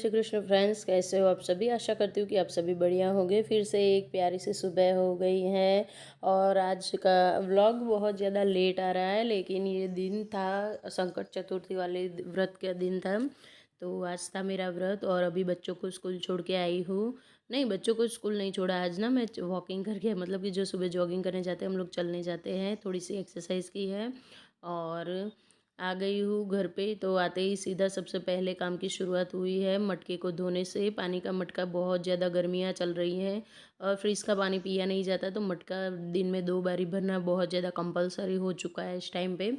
Shri Krishna friends, कैसे हो आप सभी। आशा करती हूँ कि आप सभी बढ़िया होंगे। फिर से एक प्यारी सी सुबह हो गई है और आज का व्लॉग बहुत ज़्यादा लेट आ रहा है, लेकिन ये दिन था संकट चतुर्थी वाले व्रत का दिन था। तो आज था मेरा व्रत और अभी बच्चों को स्कूल छोड़ के आई हूँ। नहीं, बच्चों को स्कूल नहीं छोड़ा आज ना, मैं वॉकिंग करके, मतलब कि जो सुबह जॉगिंग करने जाते हैं हम लोग, चलने जाते हैं, थोड़ी सी एक्सरसाइज की है और आ गई हूँ घर पे। तो आते ही सीधा सबसे पहले काम की शुरुआत हुई है मटके को धोने से। पानी का मटका, बहुत ज़्यादा गर्मियाँ चल रही हैं और फ्रिज का पानी पिया नहीं जाता, तो मटका दिन में 2 बार ही भरना बहुत ज़्यादा कंपलसरी हो चुका है इस टाइम पे।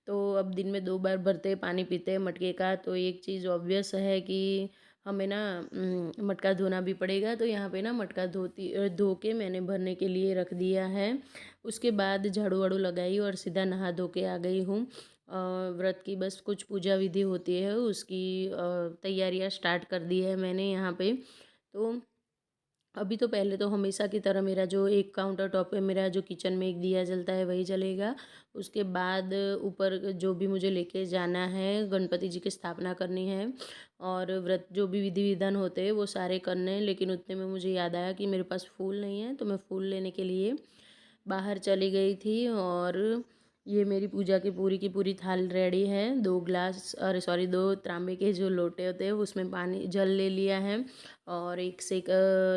तो अब दिन में 2 बार भरते पानी पीते हैं मटके का। तो एक चीज़ ऑब्वियस है कि हमें ना मटका धोना भी पड़ेगा। तो यहाँ पे ना मटका धो के मैंने भरने के लिए रख दिया है। उसके बाद झाड़ू वाड़ू लगाई और सीधा नहा धो के आ गई हूँ। व्रत की बस कुछ पूजा विधि होती है, उसकी तैयारियां स्टार्ट कर दी है मैंने यहाँ पे। तो अभी तो पहले तो हमेशा की तरह मेरा जो एक काउंटर टॉप पे मेरा जो किचन में एक दिया जलता है वही जलेगा। उसके बाद ऊपर जो भी मुझे लेके जाना है, गणपति जी की स्थापना करनी है और व्रत जो भी विधि विधान होते हैं वो सारे करने हैं। लेकिन उतने में मुझे याद आया कि मेरे पास फूल नहीं है, तो मैं फूल लेने के लिए बाहर चली गई थी। और ये मेरी पूजा की पूरी थाल रेडी है। 2 ग्लास, अरे सॉरी, 2 तांबे के जो लोटे होते हैं उसमें पानी जल ले लिया है और एक से एक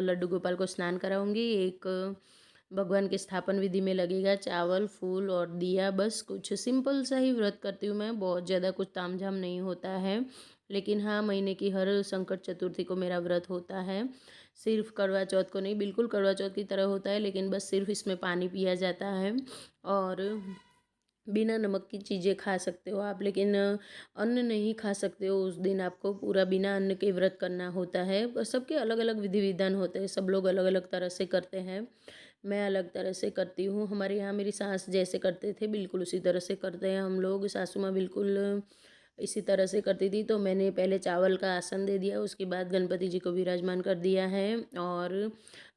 लड्डू गोपाल को स्नान कराऊंगी। एक भगवान के स्थापन विधि में लगेगा चावल, फूल और दिया। बस कुछ सिंपल सा ही व्रत करती हूँ मैं, बहुत ज़्यादा कुछ तामझाम नहीं होता है। लेकिन हाँ, महीने की हर संकट चतुर्थी को मेरा व्रत होता है। सिर्फ करवा चौथ को नहीं, बिल्कुल करवा चौथ की तरह होता है, लेकिन बस सिर्फ इसमें पानी पिया जाता है और बिना नमक की चीज़ें खा सकते हो आप, लेकिन अन्न नहीं खा सकते हो। उस दिन आपको पूरा बिना अन्न के व्रत करना होता है। सबके अलग अलग विधि विधान होते हैं, सब लोग अलग अलग तरह से करते हैं। मैं अलग तरह से करती हूँ। हमारे यहाँ मेरी सास जैसे करते थे बिल्कुल उसी तरह से करते हैं हम लोग। सासू माँ बिल्कुल इसी तरह से करती थी। तो मैंने पहले चावल का आसन दे दिया, उसके बाद गणपति जी को विराजमान कर दिया है और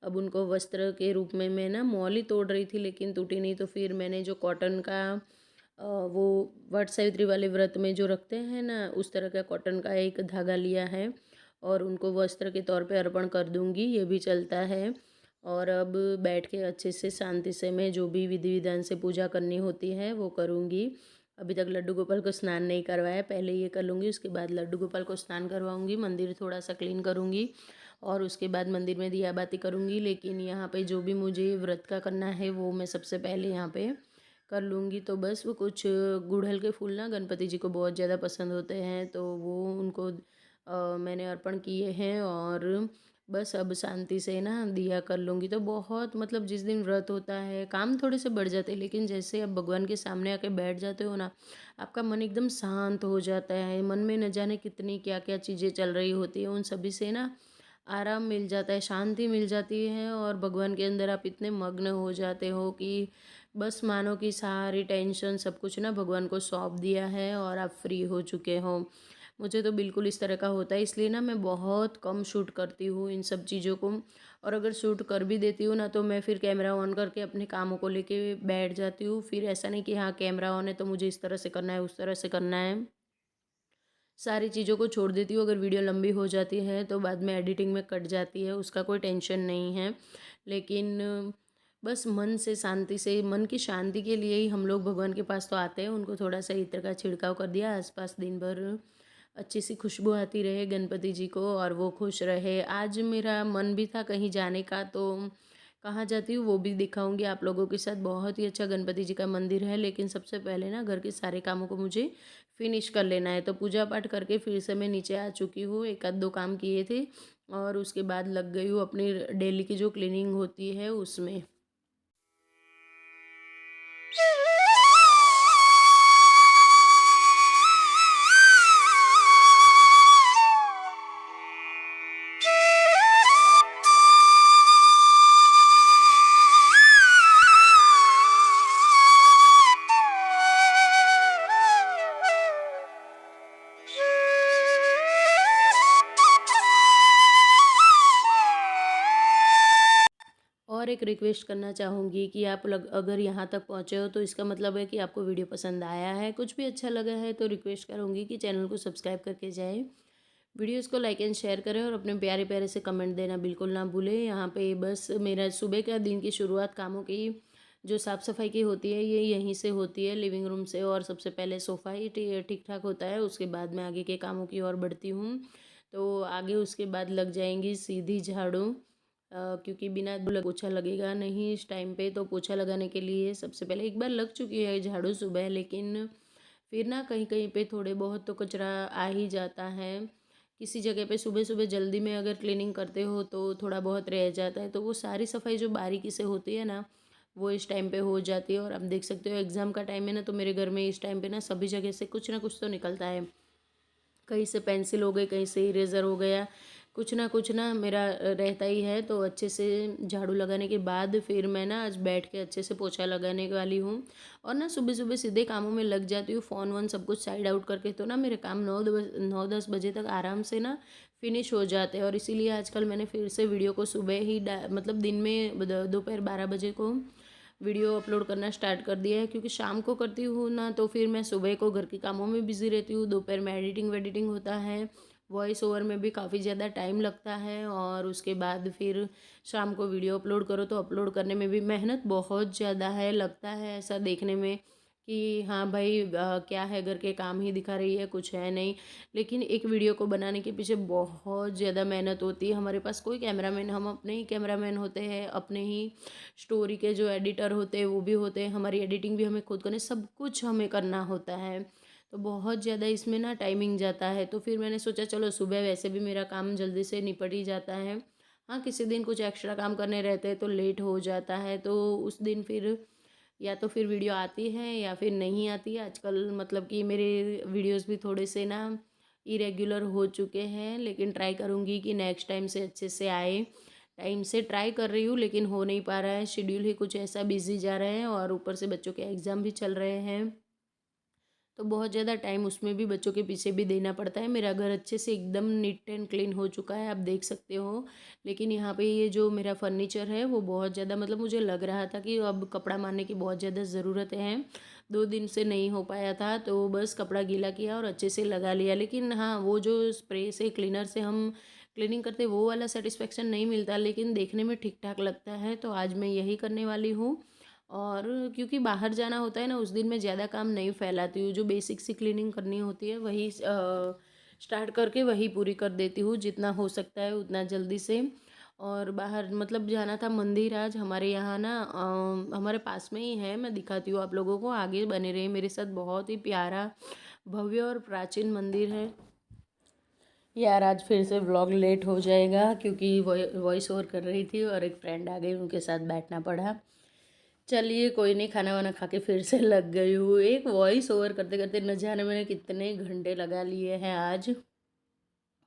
अब उनको वस्त्र के रूप में मैं ना मौली तोड़ रही थी, लेकिन टूटी नहीं। तो फिर मैंने जो कॉटन का वो वट सावित्री वाले व्रत में जो रखते हैं ना, उस तरह का कॉटन का एक धागा लिया है और उनको वस्त्र के तौर पे अर्पण कर दूंगी, ये भी चलता है। और अब बैठ के अच्छे से शांति से मैं जो भी विधि विधान से पूजा करनी होती है वो करूँगी। अभी तक लड्डू गोपाल को स्नान नहीं करवाया, पहले ये कर लूँगी, उसके बाद लड्डू गोपाल को स्नान करवाऊँगी। मंदिर थोड़ा सा क्लीन करूँगी और उसके बाद मंदिर में दिया बाती करूँगी। लेकिन यहाँ पे जो भी मुझे व्रत का करना है वो मैं सबसे पहले यहाँ पे कर लूँगी। तो बस वो कुछ गुड़हल के फूल ना गणपति जी को बहुत ज़्यादा पसंद होते हैं, तो वो उनको मैंने अर्पण किए हैं और बस अब शांति से ना दिया कर लूँगी। तो बहुत, मतलब जिस दिन व्रत होता है काम थोड़े से बढ़ जाते हैं, लेकिन जैसे आप भगवान के सामने आके बैठ जाते हो ना, आपका मन एकदम शांत हो जाता है। मन में न जाने कितनी क्या क्या चीज़ें चल रही होती है, उन सभी से ना आराम मिल जाता है, शांति मिल जाती है और भगवान के अंदर आप इतने मग्न हो जाते हो कि बस मानो कि सारी टेंशन सब कुछ ना भगवान को सौंप दिया है और आप फ्री हो चुके हो। मुझे तो बिल्कुल इस तरह का होता है, इसलिए ना मैं बहुत कम शूट करती हूँ इन सब चीज़ों को। और अगर शूट कर भी देती हूँ ना, तो मैं फिर कैमरा ऑन करके अपने कामों को लेके बैठ जाती हूँ। फिर ऐसा नहीं कि हाँ कैमरा ऑन है तो मुझे इस तरह से करना है, उस तरह से करना है, सारी चीज़ों को छोड़ देती हूँ। अगर वीडियो लंबी हो जाती है तो बाद में एडिटिंग में कट जाती है, उसका कोई टेंशन नहीं है। लेकिन बस मन से शांति से, मन की शांति के लिए ही हम लोग भगवान के पास तो आते हैं। उनको थोड़ा सा इत्र का छिड़काव कर दिया, आसपास दिन भर अच्छी सी खुशबू आती रहे गणपति जी को और वो खुश रहे। आज मेरा मन भी था कहीं जाने का, तो कहाँ जाती हूँ वो भी दिखाऊंगी आप लोगों के साथ। बहुत ही अच्छा गणपति जी का मंदिर है, लेकिन सबसे पहले ना घर के सारे कामों को मुझे फिनिश कर लेना है। तो पूजा पाठ करके फिर से मैं नीचे आ चुकी हूँ, एक आध दो काम किए थे और उसके बाद लग गई हूँ अपनी डेली की जो क्लीनिंग होती है उसमें। और एक रिक्वेस्ट करना चाहूँगी कि आप लग अगर यहाँ तक पहुँचे हो तो इसका मतलब है कि आपको वीडियो पसंद आया है, कुछ भी अच्छा लगा है, तो रिक्वेस्ट करूँगी कि चैनल को सब्सक्राइब करके जाए। वीडियोज़ को लाइक एंड शेयर करें और अपने प्यारे प्यारे से कमेंट देना बिल्कुल ना भूलें। यहाँ पे बस मेरा सुबह का दिन की शुरुआत कामों की जो साफ़ सफाई की होती है ये यहीं से होती है, लिविंग रूम से। और सबसे पहले सोफ़ा ही ठीक ठाक होता है, उसके बाद मैं आगे के कामों की ओर बढ़ती हूँ। तो आगे उसके बाद लग जाएंगी सीधी झाड़ू, क्योंकि बिना पोछा लगेगा नहीं इस टाइम पे। तो पोछा लगाने के लिए सबसे पहले एक बार लग चुकी है झाड़ू सुबह, लेकिन फिर ना कहीं कहीं पे थोड़े बहुत तो कचरा आ ही जाता है। किसी जगह पे सुबह सुबह जल्दी में अगर क्लीनिंग करते हो तो थोड़ा बहुत रह जाता है, तो वो सारी सफाई जो बारीकी से होती है ना वो इस टाइम पे हो जाती है। और आप देख सकते हो एग्ज़ाम का टाइम है ना, तो मेरे घर में इस टाइम पे ना सभी जगह से कुछ ना कुछ तो निकलता है। कहीं से पेंसिल हो गई, कहीं से इरेज़र हो गया, कुछ ना मेरा रहता ही है। तो अच्छे से झाड़ू लगाने के बाद फिर मैं ना आज बैठ के अच्छे से पोछा लगाने वाली हूँ। और ना सुबह सुबह सीधे कामों में लग जाती हूँ, फ़ोन वोन सब कुछ साइड आउट करके। तो ना मेरे काम 9-10 बजे तक आराम से ना फिनिश हो जाते हैं। और इसीलिए आजकल मैंने फिर से वीडियो को सुबह ही मतलब दिन में दोपहर 12 बजे को वीडियो अपलोड करना स्टार्ट कर दिया है, क्योंकि शाम को करती हूँ ना तो फिर मैं सुबह को घर के कामों में बिज़ी रहती हूँ, दोपहर में एडिटिंग वेडिटिंग होता है, वॉइस ओवर में भी काफ़ी ज़्यादा टाइम लगता है। और उसके बाद फिर शाम को वीडियो अपलोड करो तो अपलोड करने में भी मेहनत बहुत ज़्यादा है, लगता है ऐसा देखने में कि हाँ भाई क्या है, घर के काम ही दिखा रही है, कुछ है नहीं। लेकिन एक वीडियो को बनाने के पीछे बहुत ज़्यादा मेहनत होती है। हमारे पास कोई कैमरामैन, हम अपने ही कैमरामैन होते हैं, अपने ही स्टोरी के जो एडिटर होते हैं वो भी होते हैं, हमारी एडिटिंग भी हमें खुद करनी, सब कुछ हमें करना होता है। तो बहुत ज़्यादा इसमें ना टाइमिंग जाता है। तो फिर मैंने सोचा चलो सुबह वैसे भी मेरा काम जल्दी से निपट ही जाता है, हाँ किसी दिन कुछ एक्स्ट्रा काम करने रहते हैं तो लेट हो जाता है, तो उस दिन फिर या तो फिर वीडियो आती है या फिर नहीं आती है। आजकल मतलब कि मेरे वीडियोस भी थोड़े से ना इरेगुलर हो चुके हैं, लेकिन ट्राई करूँगी कि नेक्स्ट टाइम से अच्छे से आए। टाइम से ट्राई कर रही हूँ लेकिन हो नहीं पा रहा है, शेड्यूल ही कुछ ऐसा बिजी जा रहा है और ऊपर से बच्चों के एग्ज़ाम भी चल रहे हैं, तो बहुत ज़्यादा टाइम उसमें भी बच्चों के पीछे भी देना पड़ता है। मेरा घर अच्छे से एकदम नीट एंड क्लीन हो चुका है, आप देख सकते हो। लेकिन यहाँ पे ये जो मेरा फर्नीचर है वो बहुत ज़्यादा, मतलब मुझे लग रहा था कि अब कपड़ा मारने की बहुत ज़्यादा ज़रूरत है। 2 दिन से नहीं हो पाया था तो बस कपड़ा गीला किया और अच्छे से लगा लिया। लेकिन हाँ, वो जो स्प्रे से क्लीनर से हम क्लीनिंग करते वो वाला सेटिस्फेक्शन नहीं मिलता, लेकिन देखने में ठीक ठाक लगता है। तो आज मैं यही करने वाली हूँ। और क्योंकि बाहर जाना होता है ना, उस दिन मैं ज़्यादा काम नहीं फैलाती हूँ, जो बेसिक सी क्लीनिंग करनी होती है वही स्टार्ट करके वही पूरी कर देती हूँ जितना हो सकता है उतना जल्दी से। और बाहर मतलब जाना था मंदिर आज हमारे यहाँ ना, हमारे पास में ही है, मैं दिखाती हूँ आप लोगों को, आगे बने रहे मेरे साथ। बहुत ही प्यारा भव्य और प्राचीन मंदिर है यार। आज फिर से व्लॉग लेट हो जाएगा क्योंकि वॉइस ओवर कर रही थी और एक फ्रेंड आ गई, उनके साथ बैठना पड़ा। चलिए कोई नहीं, खाना वाना खा के फिर से लग गई हूँ। एक वॉइस ओवर करते करते न जाने मैंने कितने घंटे लगा लिए हैं आज,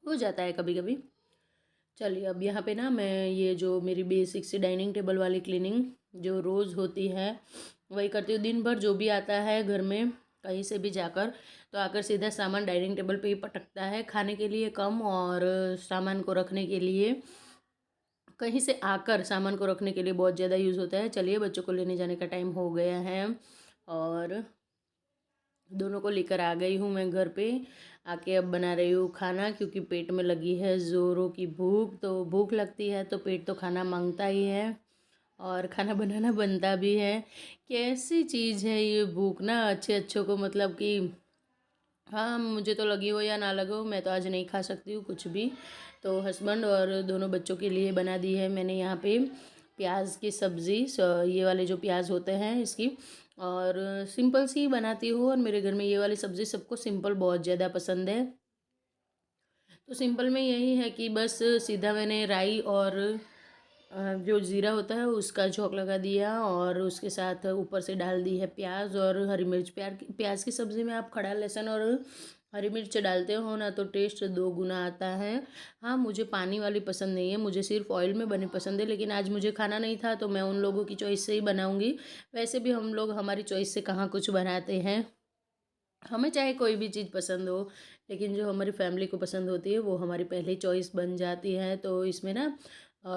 हो जाता है कभी कभी। चलिए अब यहाँ पे ना मैं ये जो मेरी बेसिक सी डाइनिंग टेबल वाली क्लीनिंग जो रोज़ होती है वही करती हूँ। दिन भर जो भी आता है घर में कहीं से भी जाकर, तो आकर सीधा सामान डाइनिंग टेबल पे ही पटकता है, खाने के लिए कम और सामान को रखने के लिए, कहीं से आकर सामान को रखने के लिए बहुत ज़्यादा यूज़ होता है। चलिए बच्चों को लेने जाने का टाइम हो गया है और दोनों को लेकर आ गई हूँ मैं घर पे। आके अब बना रही हूँ खाना, क्योंकि पेट में लगी है ज़ोरों की भूख। तो भूख लगती है तो पेट तो खाना मांगता ही है और खाना बनाना बनता भी है। कैसी चीज़ है ये भूख ना, अच्छे अच्छों को मतलब कि हाँ मुझे तो लगी हो या ना लगे हो, मैं तो आज नहीं खा सकती हूँ कुछ भी। तो हस्बैंड और दोनों बच्चों के लिए बना दी है मैंने यहाँ पे प्याज की सब्ज़ी, ये वाले जो प्याज होते हैं इसकी। और सिंपल सी बनाती हूँ और मेरे घर में ये वाली सब्ज़ी सबको सिंपल बहुत ज़्यादा पसंद है। तो सिंपल में यही है कि बस सीधा मैंने राई और जो ज़ीरा होता है उसका झोंक लगा दिया और उसके साथ ऊपर से डाल दी है प्याज और हरी मिर्च। प्याज की सब्ज़ी में आप खड़ा लहसुन और हरी मिर्च डालते हो ना तो टेस्ट 2 गुना आता है। हाँ मुझे पानी वाली पसंद नहीं है, मुझे सिर्फ ऑयल में बनी पसंद है, लेकिन आज मुझे खाना नहीं था तो मैं उन लोगों की चॉइस से ही बनाऊँगी। वैसे भी हम लोग हमारी चॉइस से कहाँ कुछ बनाते हैं, हमें चाहे कोई भी चीज़ पसंद हो, लेकिन जो हमारी फैमिली को पसंद होती है वो हमारी पहली चॉइस बन जाती है। तो इसमें ना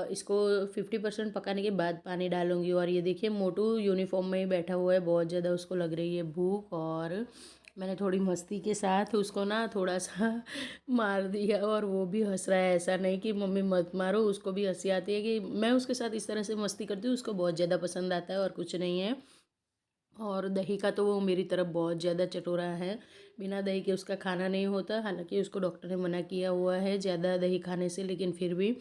इसको 50% पकाने के बाद पानी डालूंगी। और ये देखिए मोटू यूनिफॉर्म में ही बैठा हुआ है, बहुत ज़्यादा उसको लग रही है भूख और मैंने थोड़ी मस्ती के साथ उसको ना थोड़ा सा मार दिया और वो भी हंस रहा है। ऐसा नहीं कि मम्मी मत मारो, उसको भी हंसी आती है कि मैं उसके साथ इस तरह से मस्ती करती हूँ, उसको बहुत ज़्यादा पसंद आता है और कुछ नहीं है। और दही का तो वो मेरी तरफ बहुत ज़्यादा चटोरा है, बिना दही के उसका खाना नहीं होता। हालांकि उसको डॉक्टर ने मना किया हुआ है ज़्यादा दही खाने से, लेकिन फिर भी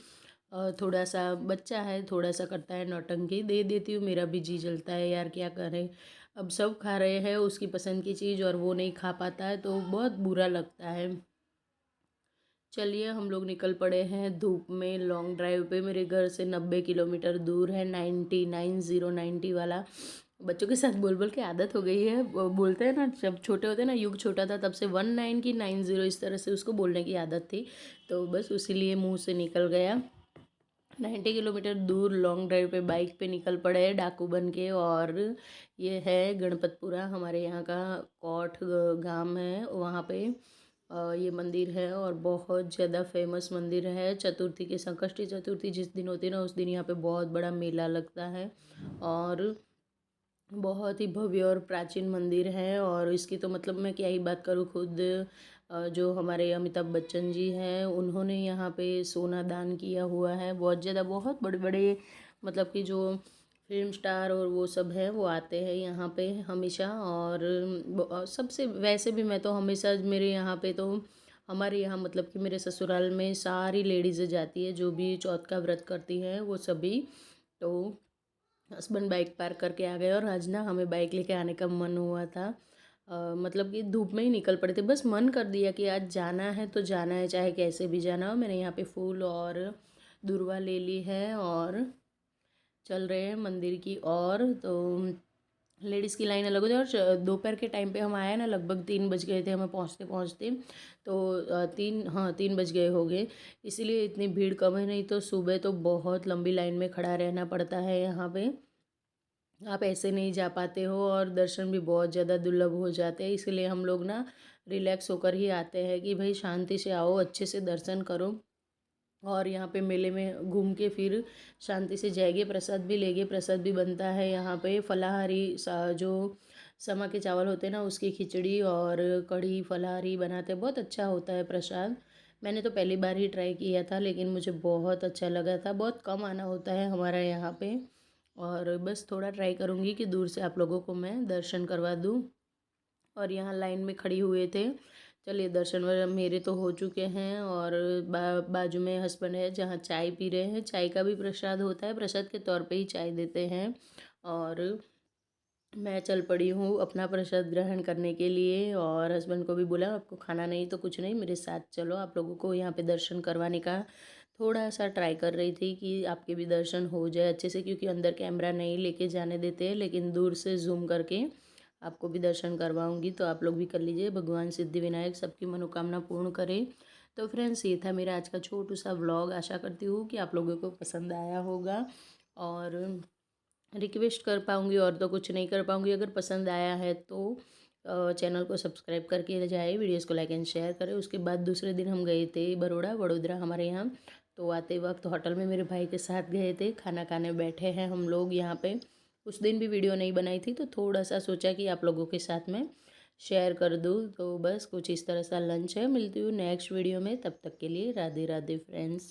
थोड़ा सा बच्चा है, थोड़ा सा करता है नौटंकी। दे देती हूँ, मेरा भी जी जलता है यार, क्या करें। अब सब खा रहे हैं उसकी पसंद की चीज़ और वो नहीं खा पाता है तो बहुत बुरा लगता है। चलिए हम लोग निकल पड़े हैं धूप में लॉन्ग ड्राइव पे। मेरे घर से 90 किलोमीटर दूर है, 90 वाला। बच्चों के साथ बोल बोल के आदत हो गई है। वो बोलते हैं ना, जब छोटे होते हैं ना, युग छोटा था तब से 19 की 90 इस तरह से उसको बोलने की आदत थी, तो बस उसीलिए मुंह से निकल गया। 90 किलोमीटर दूर लॉन्ग ड्राइव पे बाइक पे निकल पड़े डाकू बन के। और ये है गणपतपुरा, हमारे यहाँ का कोट गांव है, वहाँ पे ये मंदिर है और बहुत ज़्यादा फेमस मंदिर है। चतुर्थी के संकष्टी चतुर्थी जिस दिन होती है ना, उस दिन यहाँ पे बहुत बड़ा मेला लगता है और बहुत ही भव्य और प्राचीन मंदिर है। और इसकी तो मतलब मैं क्या ही बात करूँ, खुद जो हमारे अमिताभ बच्चन जी हैं उन्होंने यहाँ पे सोना दान किया हुआ है। बहुत ज़्यादा, बहुत बड़े बड़े मतलब कि जो फिल्म स्टार और वो सब हैं वो आते हैं यहाँ पे हमेशा। और सबसे वैसे भी मैं तो हमेशा मेरे यहाँ पे तो हमारे यहाँ मतलब कि मेरे ससुराल में सारी लेडीज़ें जाती है, जो भी चौथ का व्रत करती हैं वो सभी। तो हस्बैंड बाइक पार्क करके आ गए और आज ना हमें बाइक लेके आने का मन हुआ था। मतलब कि धूप में ही निकल पड़े थे, बस मन कर दिया कि आज जाना है तो जाना है, चाहे कैसे भी जाना हो। मैंने यहाँ पे फूल और दूर्वा ले ली है और चल रहे हैं मंदिर की ओर। तो लेडीज़ की लाइन अलग होती है। और दोपहर के टाइम पे हम आए ना, लगभग 3 बज गए थे हमें पहुँचते पहुँचते। तो 3 बज गए हो गए, इसीलिए इतनी भीड़ कम है। नहीं तो सुबह तो बहुत लंबी लाइन में खड़ा रहना पड़ता है यहाँ पे, आप ऐसे नहीं जा पाते हो और दर्शन भी बहुत ज़्यादा दुर्लभ हो जाते हैं। इसलिए हम लोग ना रिलैक्स होकर ही आते हैं कि भाई शांति से आओ, अच्छे से दर्शन करो और यहाँ पे मेले में घूम के फिर शांति से जाएंगे। प्रसाद भी लेंगे, प्रसाद भी बनता है यहाँ पे। फलाहारी जो समा के चावल होते हैं ना, उसकी खिचड़ी और कढ़ी फलाहारी बनाते हैं, बहुत अच्छा होता है प्रसाद। मैंने तो पहली बार ही ट्राई किया था, लेकिन मुझे बहुत अच्छा लगा था। बहुत कम आना होता है हमारा यहाँ पे, और बस थोड़ा ट्राई करूँगी कि दूर से आप लोगों को मैं दर्शन करवा दूँ। और यहाँ लाइन में खड़ी हुए थे। चलिए दर्शन मेरे तो हो चुके हैं और बाजू में हस्बैंड है जहाँ चाय पी रहे हैं। चाय का भी प्रसाद होता है, प्रसाद के तौर पे ही चाय देते हैं। और मैं चल पड़ी हूँ अपना प्रसाद ग्रहण करने के लिए और हस्बैंड को भी बोला आपको खाना नहीं तो कुछ नहीं, मेरे साथ चलो, आप लोगों को यहाँ पे दर्शन करवाने का थोड़ा सा ट्राई कर रही थी कि आपके भी दर्शन हो जाए अच्छे से, क्योंकि अंदर कैमरा नहीं लेके जाने देते हैं, लेकिन दूर से जूम करके आपको भी दर्शन करवाऊंगी। तो आप लोग भी कर लीजिए, भगवान सिद्धि विनायक सबकी मनोकामना पूर्ण करे। तो फ्रेंड्स, ये था मेरा आज का छोटू सा व्लॉग। आशा करती हूँ कि आप लोगों को पसंद आया होगा और रिक्वेस्ट कर पाऊँगी और तो कुछ नहीं कर पाऊँगी। अगर पसंद आया है तो चैनल को सब्सक्राइब करके जाए, वीडियोस को लाइक एंड शेयर करें। उसके बाद दूसरे दिन हम गए थे वडोदरा हमारे यहाँ। तो आते वक्त होटल में मेरे भाई के साथ गए थे, खाना खाने बैठे हैं हम लोग यहाँ पे। उस दिन भी वीडियो नहीं बनाई थी, तो थोड़ा सा सोचा कि आप लोगों के साथ में शेयर कर दूँ। तो बस कुछ इस तरह सा लंच है। मिलती हूँ नेक्स्ट वीडियो में, तब तक के लिए राधे राधे फ्रेंड्स।